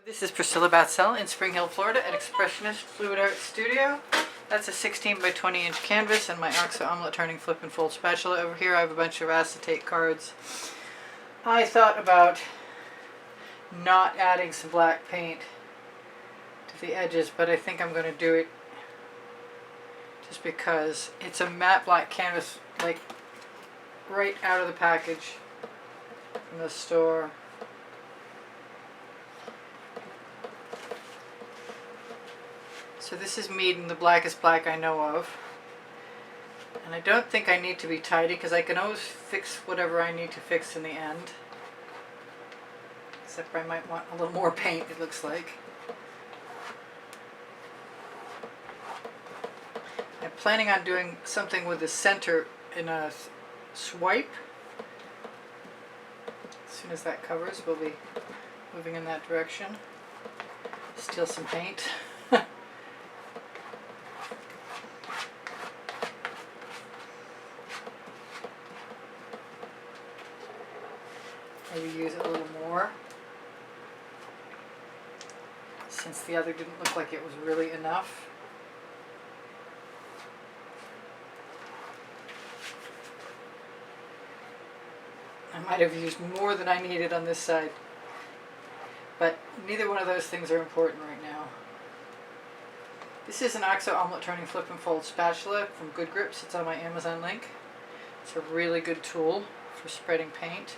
This is Priscilla Batzell in Spring Hill, Florida at Expressionist Fluid Art Studio. That's a 16 by 20 inch canvas and my Oxo Omelette Turning Flip and Fold spatula. Over here I have a bunch of acetate cards. I thought about not adding some black paint to the edges, but I think I'm going to do it just because it's a matte black canvas, like right out of the package from the store. So this is Meeden, the blackest black I know of. And I don't think I need to be tidy because I can always fix whatever I need to fix in the end. Except I might want a little more paint, it looks like. I'm planning on doing something with the center in a swipe. As soon as that covers, we'll be moving in that direction. Steal some paint. Maybe use it a little more, since the other didn't look like it was really enough. I might have used more than I needed on this side, but neither one of those things are important right now. This is an Oxo Omelette Turning Flip and Fold spatula from Good Grips. It's on my Amazon link. It's a really good tool for spreading paint.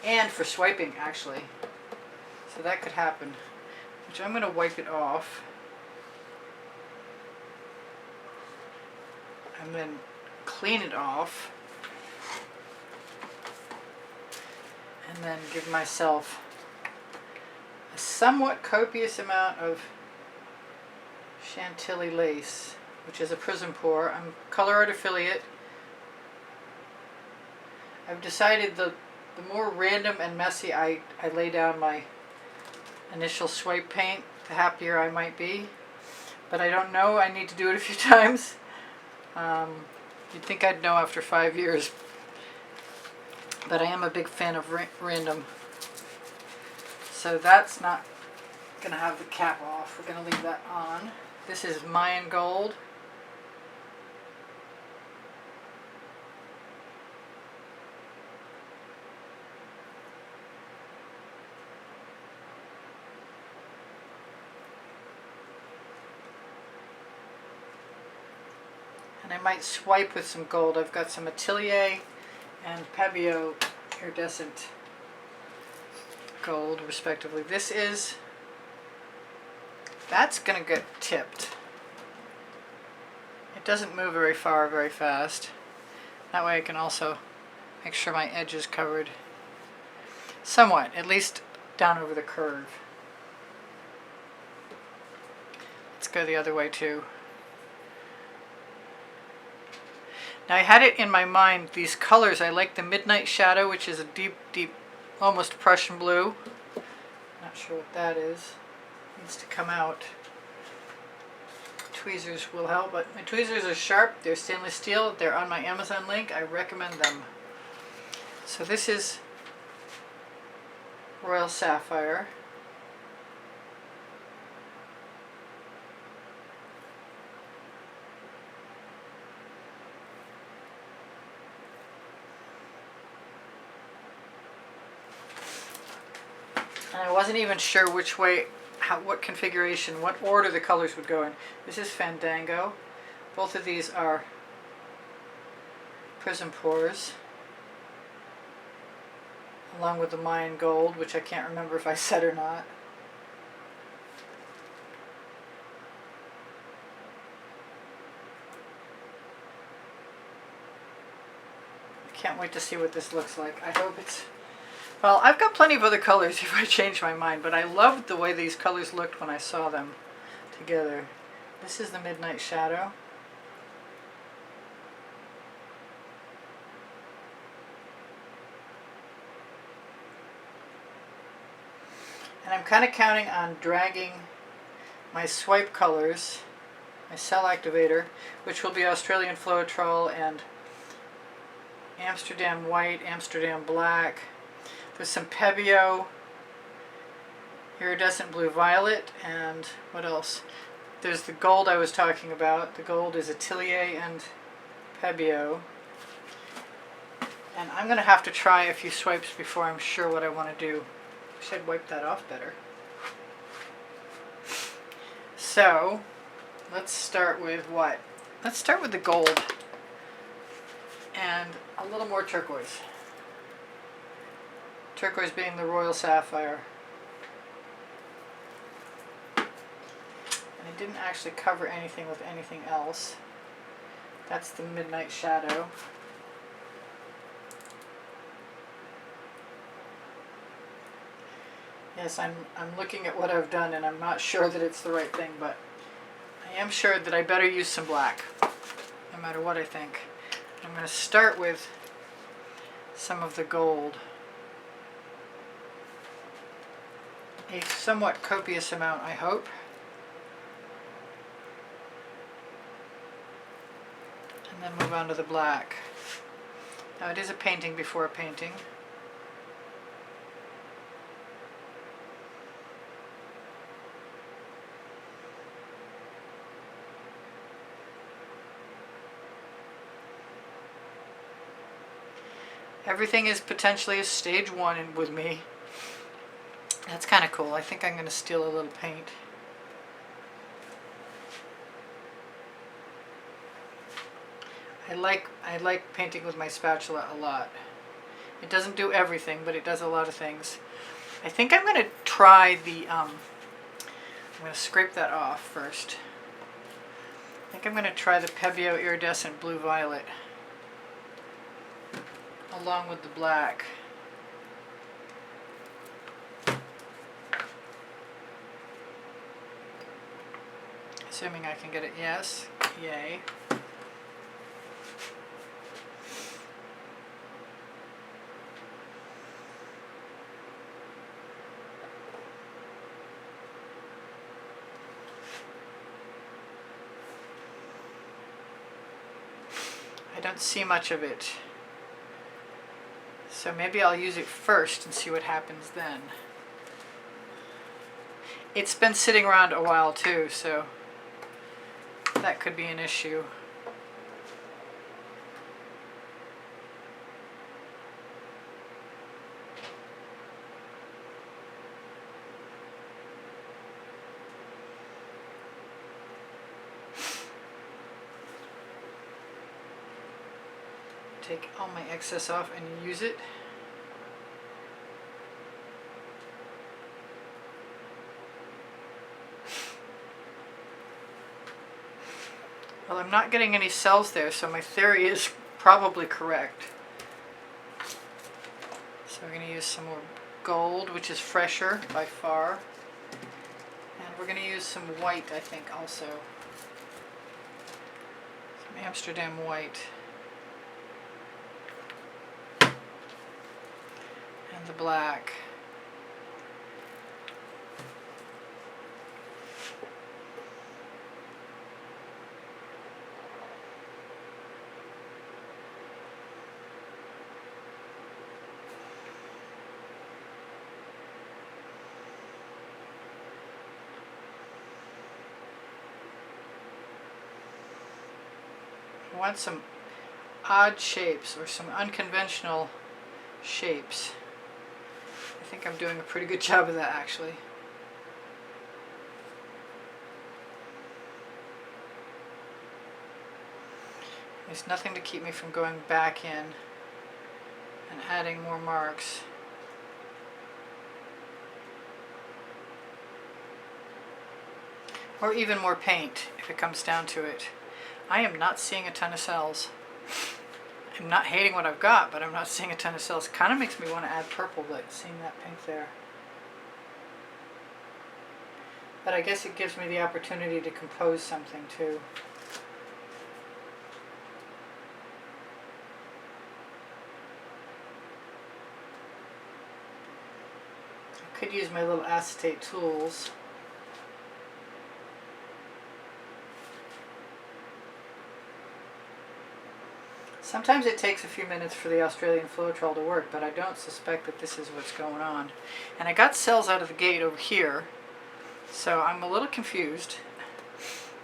And for swiping, actually. So that could happen. Which I'm going to wipe it off. And then clean it off. And then give myself a somewhat copious amount of Chantilly lace, which is a Prizm Pour. I'm Colour Arte affiliate. I've decided the more random and messy I lay down my initial swipe paint, the happier I might be. But I don't know, I need to do it a few times. You'd think I'd know after 5 years. But I am a big fan of random. So that's not going to have the cap off. We're going to leave that on. This is Mayan Gold. And I might swipe with some gold. I've got some Atelier and Pebeo Iridescent gold, respectively. That's going to get tipped. It doesn't move very far, very fast. That way I can also make sure my edge is covered somewhat, at least down over the curve. Let's go the other way too. Now I had it in my mind, these colors. I like the Midnight Shadow, which is a deep, deep, almost Prussian blue. Not sure what that is. Needs to come out. Tweezers will help, but my tweezers are sharp. They're stainless steel. They're on my Amazon link. I recommend them. So this is Royal Sapphire. And I wasn't even sure which way, what configuration, what order the colors would go in. This is Fandango. Both of these are Prizm Pours, along with the Mayan Gold, which I can't remember if I said or not. I can't wait to see what this looks like. I hope it's... Well, I've got plenty of other colors if I change my mind, but I loved the way these colors looked when I saw them together. This is the Midnight Shadow. And I'm kind of counting on dragging my swipe colors, my cell activator, which will be Australian Floetrol and Amsterdam White, Amsterdam Black. There's some Pebeo Iridescent Blue Violet, and what else? There's the gold I was talking about. The gold is Atelier and Pebeo. And I'm going to have to try a few swipes before I'm sure what I want to do. I should wipe that off better. So, let's start with what? Let's start with the gold and a little more turquoise. Turquoise being the Royal Sapphire. And I didn't actually cover anything with anything else. That's the Midnight Shadow. Yes, I'm looking at what I've done and I'm not sure that it's the right thing, but I am sure that I better use some black, no matter what I think. I'm going to start with some of the gold. A somewhat copious amount, I hope. And then move on to the black. Now it is a painting before a painting. Everything is potentially a stage 1 with me. That's kind of cool. I think I'm going to steal a little paint. I like painting with my spatula a lot. It doesn't do everything, but it does a lot of things. I think I'm going to try the, I'm going to scrape that off first. I think I'm going to try the Pebeo Iridescent Blue Violet along with the black. Assuming I can get it, yes, yay. I don't see much of it. So maybe I'll use it first and see what happens then. It's been sitting around a while too, so that could be an issue. Take all my excess off and use it. Well, I'm not getting any cells there, so my theory is probably correct. So we're going to use some more gold, which is fresher by far. And we're going to use some white, I think, also. Some Amsterdam white. And the black. I want some odd shapes or some unconventional shapes. I think I'm doing a pretty good job of that, actually. There's nothing to keep me from going back in and adding more marks. Or even more paint, if it comes down to it. I am not seeing a ton of cells. I'm not hating what I've got, but I'm not seeing a ton of cells. Kind of makes me want to add purple, but seeing that pink there. But I guess it gives me the opportunity to compose something too. I could use my little acetate tools. Sometimes it takes a few minutes for the Australian Floetrol to work, but I don't suspect that this is what's going on. And I got cells out of the gate over here, so I'm a little confused.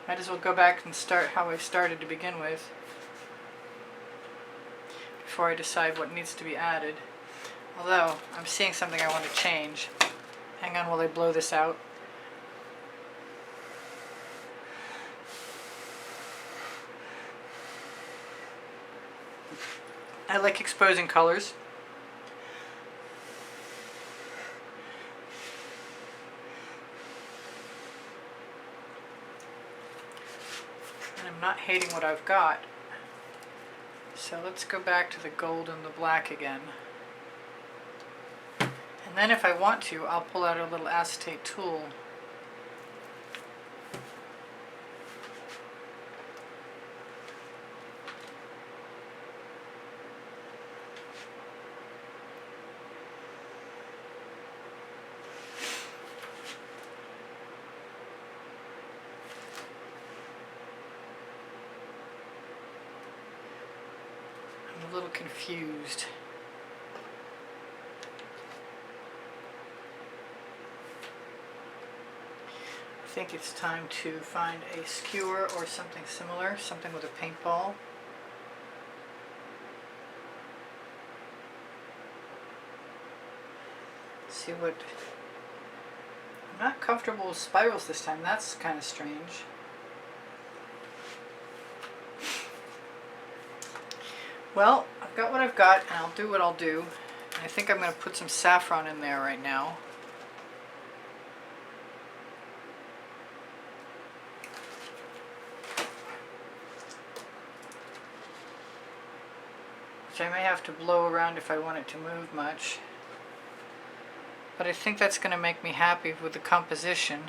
Might as well go back and start how I started to begin with before I decide what needs to be added. Although, I'm seeing something I want to change. Hang on while I blow this out. I like exposing colors. And I'm not hating what I've got. So let's go back to the gold and the black again. And then if I want to, I'll pull out a little acetate tool. I'm a little confused. I think it's time to find a skewer or something similar, something with a paintball. See what... I'm not comfortable with spirals this time. That's kind of strange. Well, I've got what I've got, and I'll do what I'll do. I think I'm going to put some saffron in there right now. Which I may have to blow around if I want it to move much. But I think that's going to make me happy with the composition.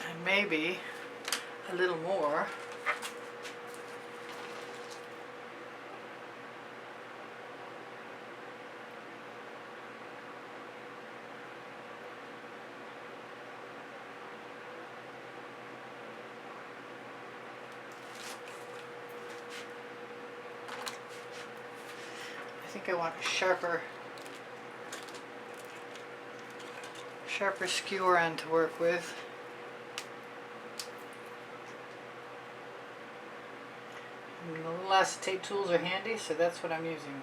And maybe a little more. I think I want a sharper skewer end to work with. And the little acetate tools are handy, so that's what I'm using.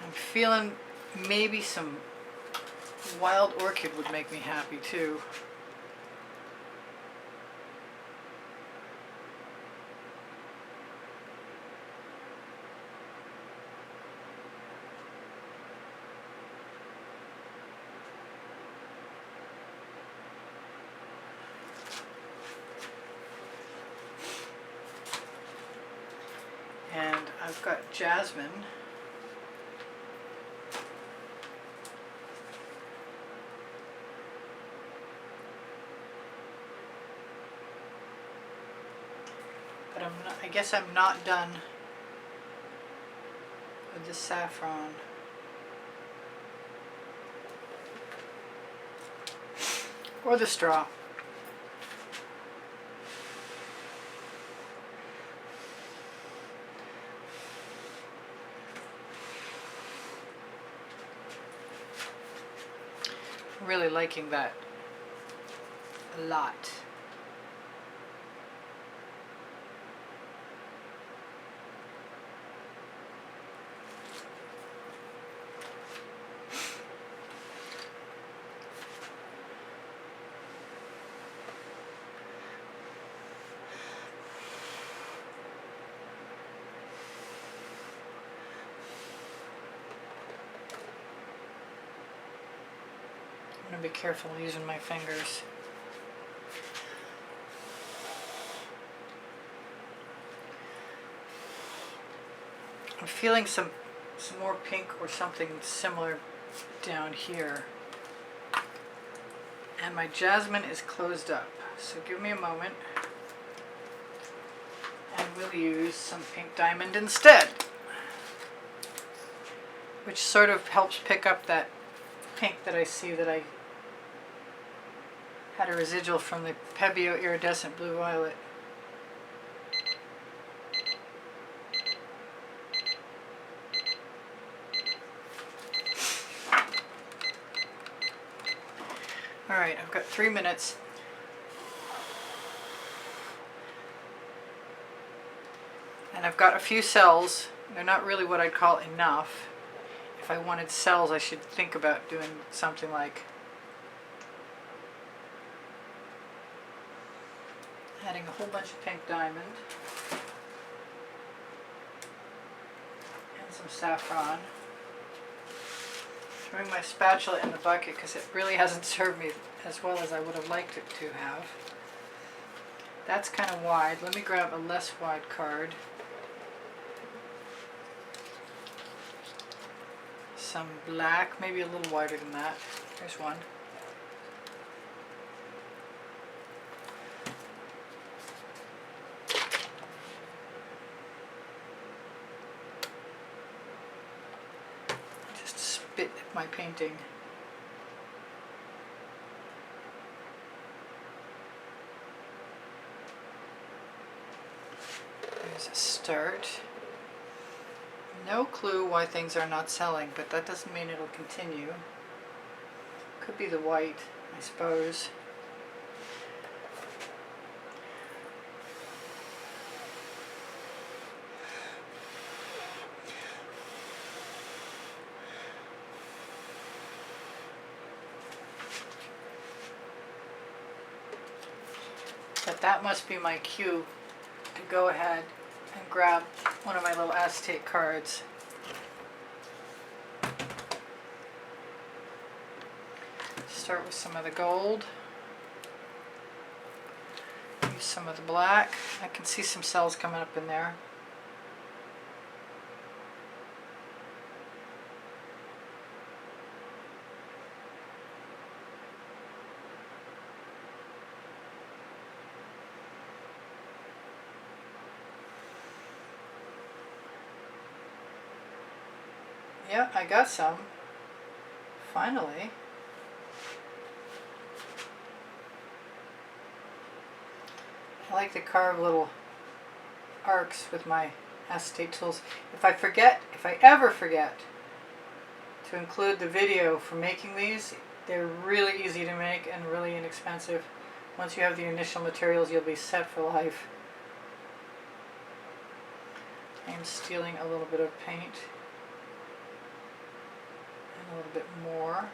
I'm feeling maybe some wild orchid would make me happy too. And I've got jasmine. But I guess I'm not done with the saffron. Or the straw. I'm really liking that a lot. I'm going to be careful using my fingers. I'm feeling some more pink or something similar down here. And my jasmine is closed up. So give me a moment. And we'll use some pink diamond instead. Which sort of helps pick up that pink that I see that I had a residual from the Pebeo Iridescent Blue Violet. Alright, I've got 3 minutes. And I've got a few cells. They're not really what I'd call enough. If I wanted cells, I should think about doing something like adding a whole bunch of pink diamond and some saffron. Throwing my spatula in the bucket because it really hasn't served me as well as I would have liked it to have. That's kind of wide. Let me grab a less wide card. Some black, maybe a little wider than that. Here's one. Just spit at my painting. There's a start. No clue why things are not selling, but that doesn't mean it'll continue. Could be the white, I suppose. But that must be my cue to go ahead and grab one of my little acetate cards. Start with some of the gold. Use some of the black. I can see some cells coming up in there. Yeah, I got some. Finally. I like to carve little arcs with my acetate tools. If I ever forget to include the video for making these, they're really easy to make and really inexpensive. Once you have the initial materials, you'll be set for life. I am stealing a little bit of paint. A little bit more.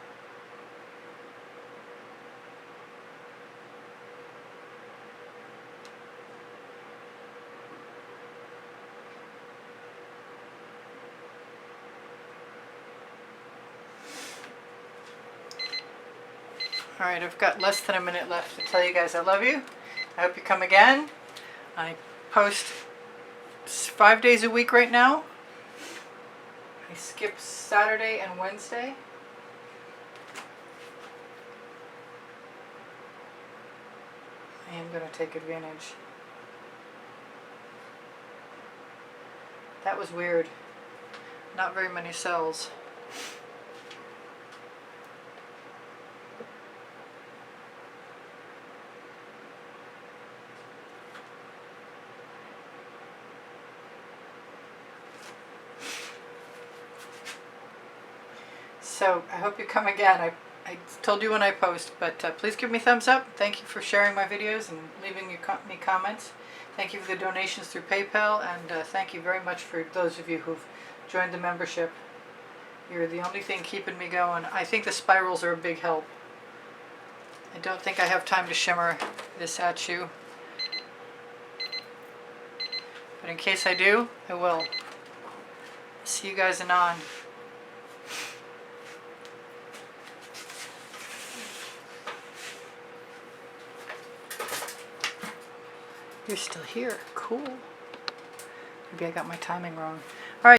Alright, I've got less than a minute left to tell you guys I love you. I hope you come again. I post 5 days a week right now. I skip Saturday and Wednesday. I am going to take advantage. That was weird. Not very many cells. So I hope you come again. I told you when I post, but please give me a thumbs up. Thank you for sharing my videos and leaving me comments. Thank you for the donations through PayPal, and thank you very much for those of you who've joined the membership. You're the only thing keeping me going. I think the spirals are a big help. I don't think I have time to shimmer this at you, but in case I do, I will. See you guys anon. You're still here. Cool. Maybe I got my timing wrong.